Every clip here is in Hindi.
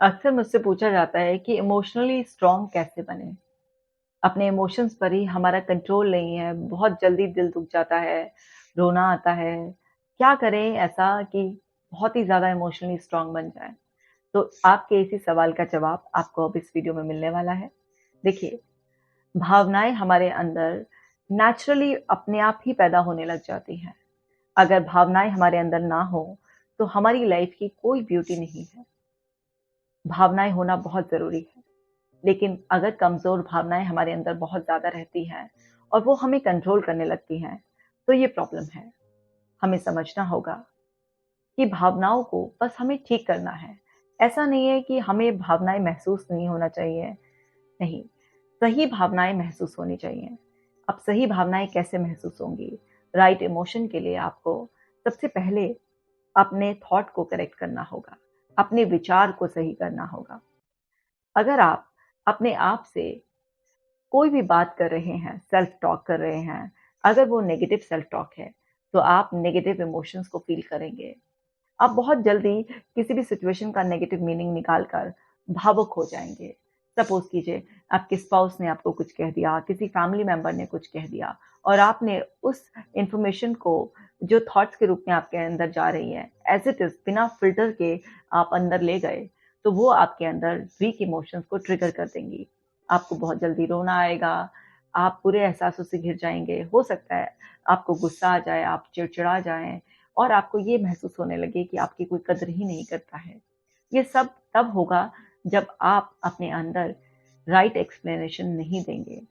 अक्सर मुझसे पूछा जाता है कि इमोशनली स्ट्रॉन्ग कैसे बने? अपने इमोशंस पर ही हमारा कंट्रोल नहीं है, बहुत जल्दी दिल दुख जाता है, रोना आता है। क्या करें ऐसा कि बहुत ही ज़्यादा इमोशनली स्ट्रॉन्ग बन जाएँ? तो आपके इसी सवाल का जवाब आपको अब इस वीडियो में मिलने वाला है। देखिए, भावनाएँ हमारे अंदर नेचुरली अपने आप ही पैदा होने लग जाती हैं। अगर भावनाएँ हमारे अंदर ना हो, तो हमारी लाइफ की कोई ब्यूटी नहीं है। भावनाएँ होना बहुत ज़रूरी है। लेकिन अगर कमज़ोर भावनाएँ हमारे अंदर बहुत ज़्यादा रहती हैं और वो हमें कंट्रोल करने लगती हैं, तो ये प्रॉब्लम है। हमें समझना होगा कि भावनाओं को बस हमें ठीक करना है। ऐसा नहीं है कि हमें भावनाएँ महसूस नहीं होना चाहिए, नहीं, सही भावनाएँ महसूस होनी चाहिए। अब सही भावनाएँ कैसे महसूस होंगी? राइट इमोशन के लिए आपको सबसे पहले अपने थॉट को करेक्ट करना होगा, अपने विचार को सही करना होगा। अगर आप अपने आप से कोई भी बात कर रहे हैं, सेल्फ टॉक कर रहे हैं, अगर वो नेगेटिव सेल्फ टॉक है, तो आप नेगेटिव इमोशंस को फ़ील करेंगे। आप बहुत जल्दी किसी भी सिचुएशन का नेगेटिव मीनिंग निकाल कर भावुक हो जाएँगे। सपोज़ कीजिए आपके स्पाउस ने आपको कुछ कह दिया, किसी फैमिली मेंबर ने कुछ कह दिया और आपने उस इन्फॉर्मेशन को जो थॉट्स के रूप में आपके अंदर जा रही है, एज़ इट इज़ बिना फ़िल्टर के आप अंदर ले गए, तो वो आपके अंदर वीक इमोशंस को ट्रिगर कर देंगी। आपको बहुत जल्दी रोना आएगा, आप बुरे एहसासों से घिर जाएँगे। हो सकता है आपको गुस्सा आ जाए, आप चिड़चिड़ा जाएँ और आपको ये महसूस होने लगे कि आपकी कोई कदर ही नहीं करता है। ये सब तब होगा जब आप अपने अंदर राइट एक्सप्लेनेशन नहीं देंगे।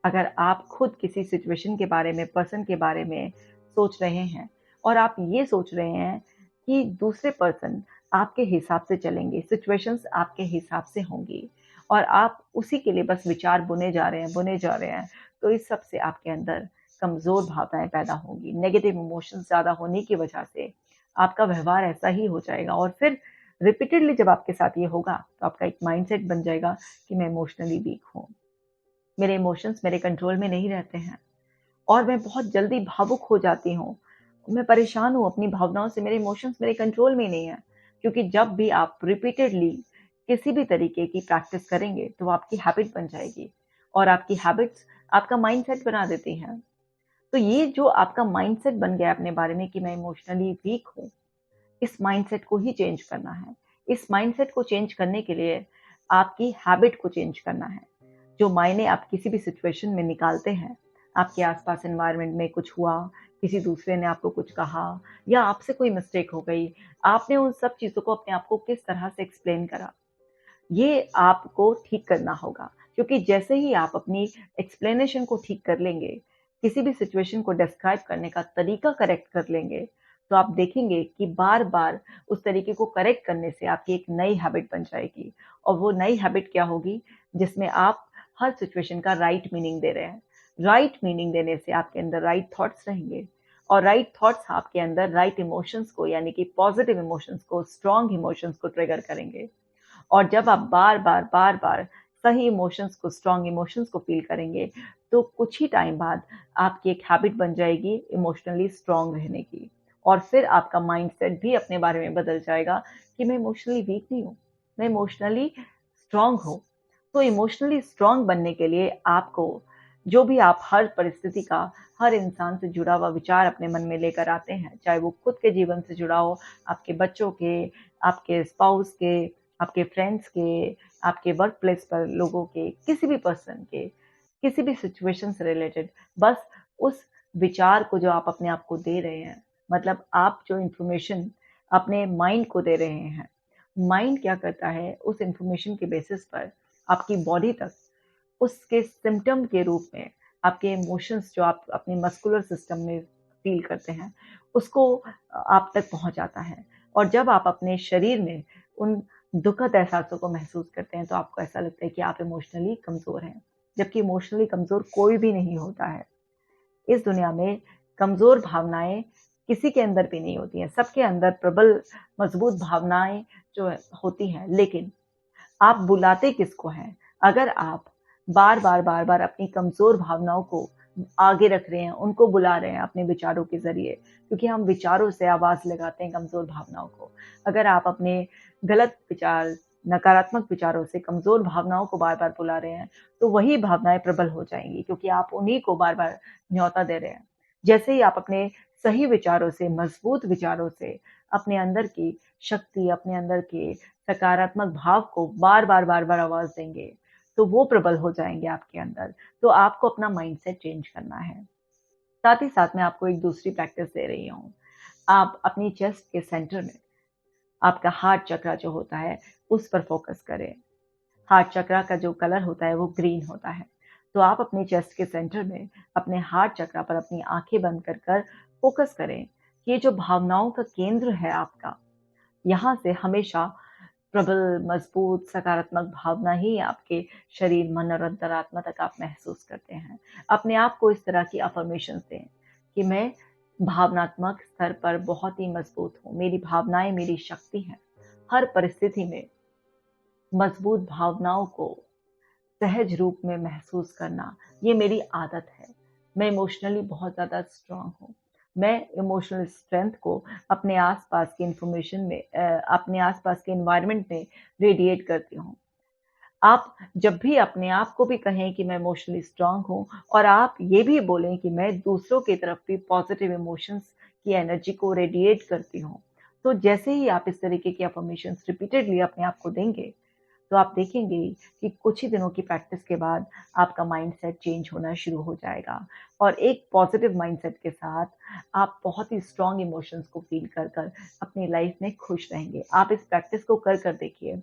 अगर आप खुद किसी सिचुएशन के बारे में, पर्सन के बारे में सोच रहे हैं और आप ये सोच रहे हैं कि दूसरे पर्सन आपके हिसाब से चलेंगे, सिचुएशंस आपके हिसाब से होंगी और आप उसी के लिए बस विचार बुने जा रहे हैं, तो इस सब से आपके अंदर कमज़ोर भावनाएँ पैदा होंगी। नेगेटिव इमोशंस ज़्यादा होने की वजह से आपका व्यवहार ऐसा ही हो जाएगा और फिर रिपीटेडली जब आपके साथ ये होगा, तो आपका एक माइंडसेट बन जाएगा कि मैं इमोशनली वीक हूँ। मेरे इमोशंस मेरे कंट्रोल में नहीं रहते हैं और मैं बहुत जल्दी भावुक हो जाती हूँ। मैं परेशान हूँ अपनी भावनाओं से, मेरे इमोशंस मेरे कंट्रोल में ही नहीं है। क्योंकि जब भी आप रिपीटेडली किसी भी तरीके की प्रैक्टिस करेंगे, तो वो आपकी हैबिट बन जाएगी और आपकी हैबिट्स आपका माइंडसेट बना देती हैं। तो ये जो आपका माइंडसेट बन गया है अपने बारे में कि मैं इमोशनली वीक हूँ, इस माइंडसेट को ही चेंज करना है। इस माइंडसेट को चेंज करने के लिए आपकी हैबिट को चेंज करना है। जो मायने आप किसी भी सिचुएशन में निकालते हैं, आपके आस-पास एनवायरनमेंट में कुछ हुआ, किसी दूसरे ने आपको कुछ कहा या आपसे कोई मिस्टेक हो गई, आपने उन सब चीज़ों को अपने आप को किस तरह से एक्सप्लेन करा, ये आपको ठीक करना होगा। क्योंकि जैसे ही आप अपनी एक्सप्लेनेशन को ठीक कर लेंगे, किसी भी सिचुएशन को डिस्क्राइब करने का तरीका करेक्ट कर लेंगे, तो आप देखेंगे कि बार-बार उस तरीके को करेक्ट करने से आपकी एक नई हैबिट बन जाएगी और वो नई हैबिट क्या होगी, जिसमें आप हर सिचुएशन का राइट मीनिंग दे रहे हैं। राइट मीनिंग देने से आपके अंदर राइट थॉट्स रहेंगे और राइट थॉट्स आपके अंदर राइट इमोशंस को यानी कि पॉजिटिव इमोशंस को, स्ट्रॉन्ग इमोशंस को ट्रिगर करेंगे। और जब आप बार-बार सही इमोशंस को, स्ट्रॉन्ग इमोशंस को फ़ील करेंगे, तो कुछ ही टाइम बाद आपकी एक हैबिट बन जाएगी इमोशनली स्ट्रॉन्ग रहने की। और फिर आपका माइंडसेट भी अपने बारे में बदल जाएगा कि मैं इमोशनली वीक नहीं हूँ, मैं इमोशनली स्ट्रॉन्ग हूँ। तो इमोशनली स्ट्रॉन्ग बनने के लिए आपको जो भी आप हर परिस्थिति का, हर इंसान से जुड़ा हुआ विचार अपने मन में लेकर आते हैं, चाहे वो खुद के जीवन से जुड़ा हो, आपके बच्चों के, आपके स्पाउस के, आपके फ्रेंड्स के, आपके वर्क प्लेस पर लोगों के, किसी भी पर्सन के, किसी भी सिचुएशन से रिलेटेड, बस उस विचार को जो आप अपने आप को दे रहे हैं, मतलब आप जो इन्फॉर्मेशन अपने माइंड को दे रहे हैं, माइंड क्या करता है उस इन्फॉर्मेशन के बेसिस पर आपकी बॉडी तक उसके सिम्पटम के रूप में आपके इमोशंस जो आप अपने मस्कुलर सिस्टम में फ़ील करते हैं, उसको आप तक पहुँच जाता है। और जब आप अपने शरीर में उन दुखद एहसासों को महसूस करते हैं, तो आपको ऐसा लगता है कि आप इमोशनली कमज़ोर हैं, जबकि इमोशनली कमज़ोर कोई भी नहीं होता है। इस दुनिया में कमज़ोर भावनाएँ किसी के अंदर भी नहीं होती हैं, सबके अंदर प्रबल मज़बूत भावनाएँ जो होती हैं, लेकिन आप बुलाते किसको हैं? अगर आप बार-बार अपनी कमज़ोर भावनाओं को आगे रख रहे हैं, उनको बुला रहे हैं अपने विचारों के ज़रिए, क्योंकि हम विचारों से आवाज़ लगाते हैं कमज़ोर भावनाओं को। अगर आप अपने गलत विचार, नकारात्मक विचारों से, कमज़ोर भावनाओं को बार-बार बुला रहे हैं, तो वही भावनाएँ प्रबल हो जाएँगी क्योंकि आप उन्हीं को बार-बार न्योता दे रहे हैं। जैसे ही आप अपने सही विचारों से, मज़बूत विचारों से अपने अंदर की शक्ति, अपने अंदर के सकारात्मक भाव को बार-बार, बार-बार आवाज़ देंगे, तो वो प्रबल हो जाएँगे आपके अंदर। तो आपको अपना माइंडसेट चेंज करना है। साथ ही साथ मैं आपको एक दूसरी प्रैक्टिस दे रही हूँ। आप अपनी चेस्ट के सेंटर में आपका हार्ट चक्रा जो होता है, उस पर फ़ोकस करें। हार्ट चक्रा का जो कलर होता है वो ग्रीन होता है। तो आप अपने चेस्ट के सेंटर में अपने हार्ट चक्रा पर अपनी आँखें बंद कर कर फ़ोकस करें। ये जो भावनाओं का केंद्र है आपका, यहाँ से हमेशा प्रबल, मज़बूत, सकारात्मक भावना ही आपके शरीर, मन और अंतरात्मा तक आप महसूस करते हैं। अपने आप को इस तरह की अफ़र्मेशंस दें कि मैं भावनात्मक स्तर पर बहुत ही मज़बूत हूँ। मेरी भावनाएँ मेरी शक्ति हैं। हर परिस्थिति में मज़बूत भावनाओं को सहज रूप में महसूस करना, ये मेरी आदत है। मैं इमोशनली बहुत ज़्यादा स्ट्रॉन्ग हूँ। मैं इमोशनल स्ट्रेंथ को अपने आस-पास की इन्फॉर्मेशन में अपने आस-पास के एनवायरनमेंट में रेडिएट करती हूँ। आप जब भी अपने आप को भी कहें कि मैं इमोशनली स्ट्रॉन्ग हूँ और आप ये भी बोलें कि मैं दूसरों की तरफ भी पॉज़िटिव इमोशंस की एनर्जी को रेडिएट करती हूँ। तो जैसे ही आप इस तरीके की अफ़र्मेशंस रिपीटेडली अपने आप को देंगे, तो आप देखेंगे कि कुछ ही दिनों की प्रैक्टिस के बाद आपका माइंडसेट चेंज होना शुरू हो जाएगा और एक पॉजिटिव माइंडसेट के साथ आप बहुत ही स्ट्रॉन्ग इमोशंस को फील कर कर अपनी लाइफ में खुश रहेंगे। आप इस प्रैक्टिस को कर देखिए।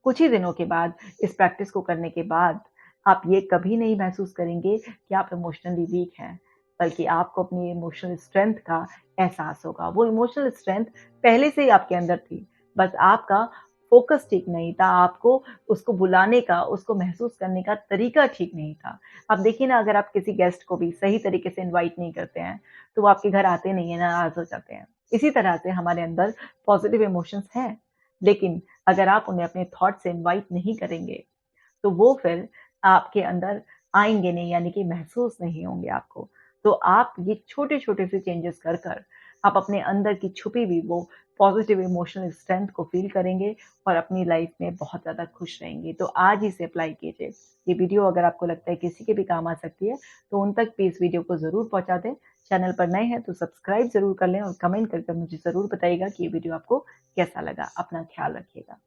कुछ ही दिनों के बाद इस प्रैक्टिस को करने के बाद आप ये कभी नहीं महसूस करेंगे कि आप इमोशनली वीक हैं, बल्कि आपको अपनी इमोशनल स्ट्रेंथ का एहसास होगा। वो इमोशनल स्ट्रेंथ पहले से ही आपके अंदर थी, बस आपका फ़ोकस ठीक नहीं था, आपको उसको बुलाने का, उसको महसूस करने का तरीका ठीक नहीं था। अब देखिए ना, अगर आप किसी गेस्ट को भी सही तरीके से इनवाइट नहीं करते हैं, तो वो आपके घर आते नहीं हैं, नाराज़ हो जाते हैं। इसी तरह से हमारे अंदर पॉज़िटिव इमोशंस हैं, लेकिन अगर आप उन्हें अपने थॉट से इनवाइट नहीं करेंगे, तो वो फिर आपके अंदर आएँगे नहीं, यानी कि महसूस नहीं होंगे आपको। तो आप ये छोटे-छोटे से चेंजेस कर आप अपने अंदर की छुपी हुई वो पॉज़िटिव इमोशनल स्ट्रेंथ को फ़ील करेंगे और अपनी लाइफ़ में बहुत ज़्यादा खुश रहेंगे। तो आज ही इसे अप्लाई कीजिए। ये वीडियो अगर आपको लगता है किसी के भी काम आ सकती है, तो उन तक भी इस वीडियो को ज़रूर पहुँचा दें। चैनल पर नए हैं तो सब्सक्राइब ज़रूर कर लें और कमेंट करके मुझे ज़रूर बताइएगा कि ये वीडियो आपको कैसा लगा। अपना ख़्याल रखिएगा।